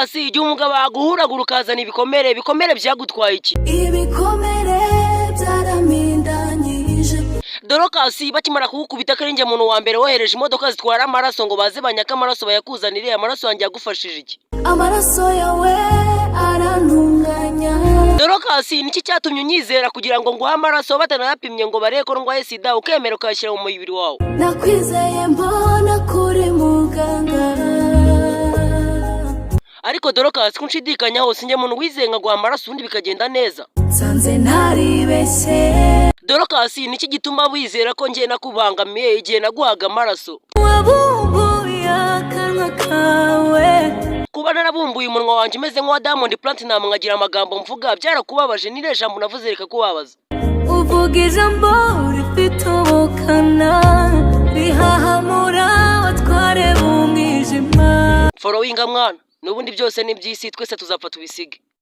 Dorcas, igihe umugabo aguhuragura ukazana ibikomere byagutwaye iki? Ibikomere byaramindanyije. Dorcas, bakimara kugukubita kari nje muntu wa mbere wohereje imodoka zitwara amaraso ngo baze banyaka amaraso bayakuzanire, amaraso yanjye yagufashije iki? Amaraso yawe arantunganya. Dorcas, niki cyatumye unyizera kugira ngo nguhe amaraso batanayapimye ngo bareke ko ndwaye sida ukemera ukayashyira mu mubiri wawe? Nakwizeye mbona kuri muganga. Ariko Dorcas, kunshidikanya hose nje muntu wizeye ngaguha amaraso undi bikagenda neza. Sanze naribeshye. Dorcas, niki gituma wizera ko ngiye nakubangamiye igihe naguhaga amaraso? Wabumbuye akanwa kawe. Kuba narabumbuye umunwa wanjye umeze nk'uwa Diamond Platinum nkagira amagambo mvuga byarakubabaje, nire jambo navuze reka kubabaza. Uvuga ijambo rifite ubukana rihahamura watware mu mwijima. Following mwana, nubundi byose ni byisi twese tuzapfa tubisige.